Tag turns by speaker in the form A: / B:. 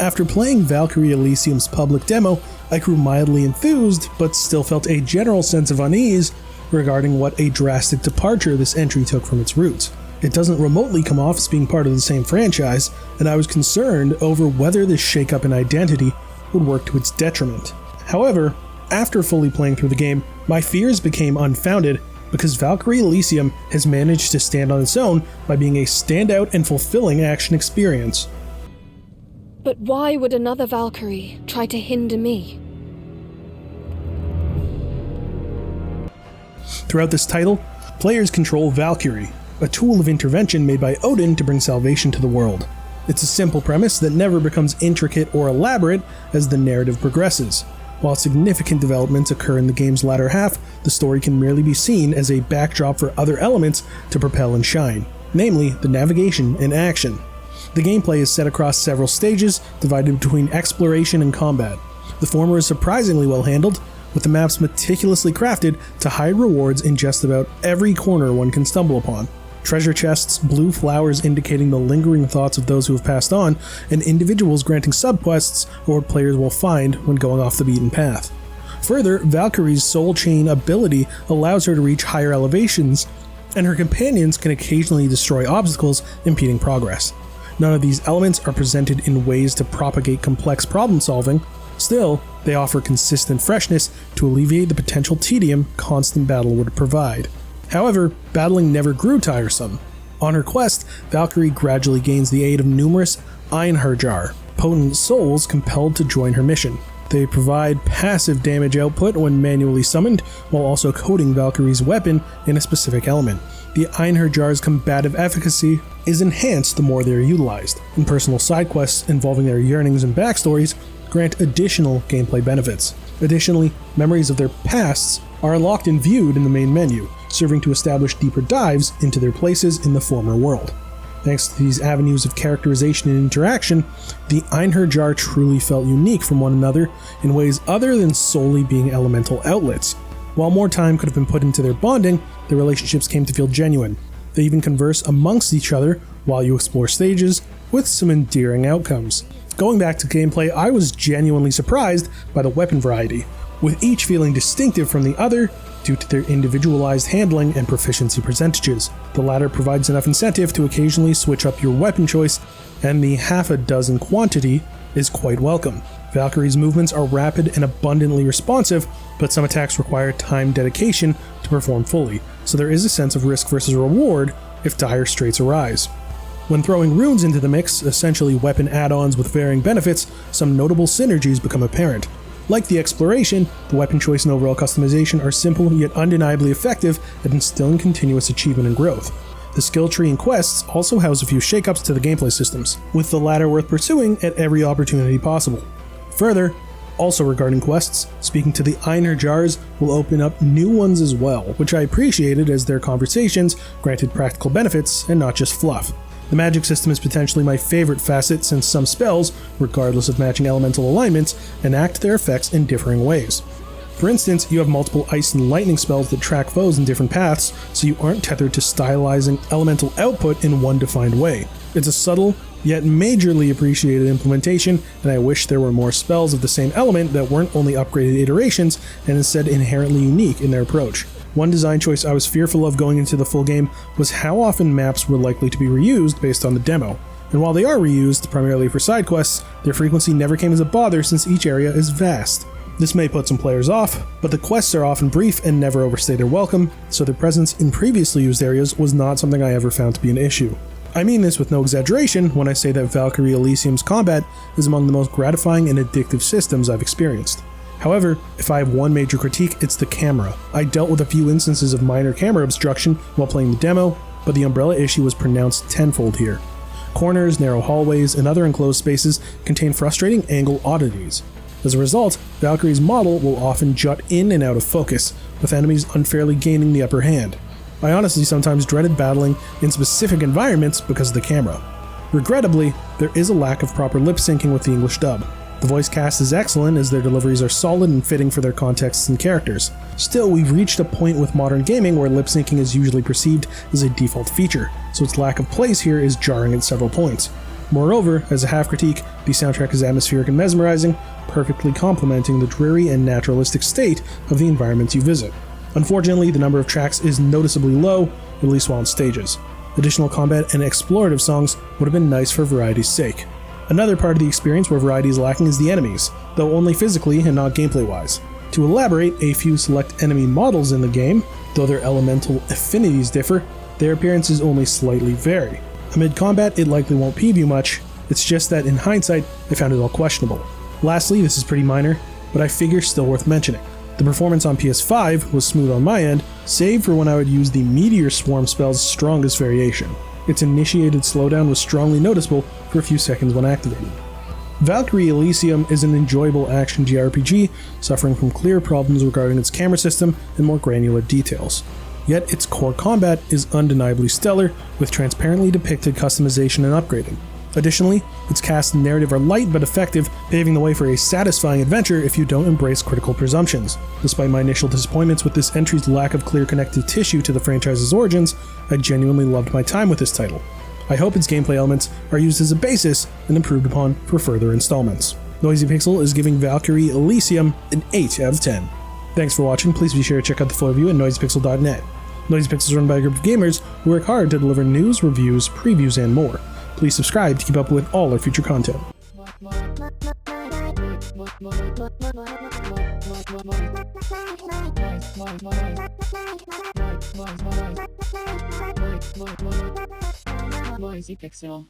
A: After playing Valkyrie Elysium's public demo, I grew mildly enthused, but still felt a general sense of unease regarding what a drastic departure this entry took from its roots. It doesn't remotely come off as being part of the same franchise, and I was concerned over whether this shakeup in identity would work to its detriment. However, after fully playing through the game, my fears became unfounded because Valkyrie Elysium has managed to stand on its own by being a standout and fulfilling action experience.
B: But why would another Valkyrie try to hinder me?
A: Throughout this title, players control Valkyrie, a tool of intervention made by Odin to bring salvation to the world. It's a simple premise that never becomes intricate or elaborate as the narrative progresses. While significant developments occur in the game's latter half, the story can merely be seen as a backdrop for other elements to propel and shine, namely the navigation and action. The gameplay is set across several stages, divided between exploration and combat. The former is surprisingly well handled, with the maps meticulously crafted to hide rewards in just about every corner one can stumble upon. Treasure chests, blue flowers indicating the lingering thoughts of those who have passed on, and individuals granting subquests are what players will find when going off the beaten path. Further, Valkyrie's soul chain ability allows her to reach higher elevations, and her companions can occasionally destroy obstacles impeding progress. None of these elements are presented in ways to propagate complex problem solving. Still, they offer consistent freshness to alleviate the potential tedium constant battle would provide. However, battling never grew tiresome. On her quest, Valkyrie gradually gains the aid of numerous Einherjar, potent souls compelled to join her mission. They provide passive damage output when manually summoned, while also coding Valkyrie's weapon in a specific element. The Einherjar's combative efficacy is enhanced the more they are utilized, and personal side quests involving their yearnings and backstories grant additional gameplay benefits. Additionally, memories of their pasts are unlocked and viewed in the main menu, serving to establish deeper dives into their places in the former world. Thanks to these avenues of characterization and interaction, the Einherjar truly felt unique from one another in ways other than solely being elemental outlets. While more time could have been put into their bonding, the relationships came to feel genuine. They even converse amongst each other while you explore stages, with some endearing outcomes. Going back to gameplay, I was genuinely surprised by the weapon variety, with each feeling distinctive from the other due to their individualized handling and proficiency percentages. The latter provides enough incentive to occasionally switch up your weapon choice, and the half a dozen quantity is quite welcome. Valkyrie's movements are rapid and abundantly responsive, but some attacks require time dedication to perform fully, so there is a sense of risk versus reward if dire straits arise. When throwing runes into the mix, essentially weapon add-ons with varying benefits, some notable synergies become apparent. Like the exploration, the weapon choice and overall customization are simple yet undeniably effective at instilling continuous achievement and growth. The skill tree and quests also house a few shakeups to the gameplay systems, with the latter worth pursuing at every opportunity possible. Further, also regarding quests, speaking to the Einherjars will open up new ones as well, which I appreciated as their conversations granted practical benefits and not just fluff. The magic system is potentially my favorite facet since some spells, regardless of matching elemental alignments, enact their effects in differing ways. For instance, you have multiple ice and lightning spells that track foes in different paths, so you aren't tethered to stylizing elemental output in one defined way. It's a subtle, yet majorly appreciated implementation, and I wish there were more spells of the same element that weren't only upgraded iterations, and instead inherently unique in their approach. One design choice I was fearful of going into the full game was how often maps were likely to be reused based on the demo. And while they are reused, primarily for side quests, their frequency never came as a bother since each area is vast. This may put some players off, but the quests are often brief and never overstay their welcome, so their presence in previously used areas was not something I ever found to be an issue. I mean this with no exaggeration when I say that Valkyrie Elysium's combat is among the most gratifying and addictive systems I've experienced. However, if I have one major critique, it's the camera. I dealt with a few instances of minor camera obstruction while playing the demo, but the umbrella issue was pronounced tenfold here. Corners, narrow hallways, and other enclosed spaces contain frustrating angle oddities. As a result, Valkyrie's model will often jut in and out of focus, with enemies unfairly gaining the upper hand. I honestly sometimes dreaded battling in specific environments because of the camera. Regrettably, there is a lack of proper lip syncing with the English dub. The voice cast is excellent as their deliveries are solid and fitting for their contexts and characters. Still, we've reached a point with modern gaming where lip syncing is usually perceived as a default feature, so its lack of place here is jarring at several points. Moreover, as a half critique, the soundtrack is atmospheric and mesmerizing, perfectly complementing the dreary and naturalistic state of the environments you visit. Unfortunately, the number of tracks is noticeably low, at least while on stages. Additional combat and explorative songs would have been nice for variety's sake. Another part of the experience where variety is lacking is the enemies, though only physically and not gameplay-wise. To elaborate, a few select enemy models in the game, though their elemental affinities differ, their appearances only slightly vary. Amid combat, it likely won't peeve you much, it's just that in hindsight, I found it all questionable. Lastly, this is pretty minor, but I figure still worth mentioning. The performance on PS5 was smooth on my end, save for when I would use the Meteor Swarm spell's strongest variation. Its initiated slowdown was strongly noticeable for a few seconds when activated. Valkyrie Elysium is an enjoyable action JRPG, suffering from clear problems regarding its camera system and more granular details. Yet its core combat is undeniably stellar, with transparently depicted customization and upgrading. Additionally, its cast and narrative are light but effective, paving the way for a satisfying adventure if you don't embrace critical presumptions. Despite my initial disappointments with this entry's lack of clear connective tissue to the franchise's origins, I genuinely loved my time with this title. I hope its gameplay elements are used as a basis and improved upon for further installments. Noisy Pixel is giving Valkyrie Elysium an 8 out of 10. Thanks for watching. Please be sure to check out the full review at noisypixel.net. Noisy Pixel is run by a group of gamers who work hard to deliver news, reviews, previews, and more. Please subscribe to keep up with all our future content.
C: Noisy Pixel.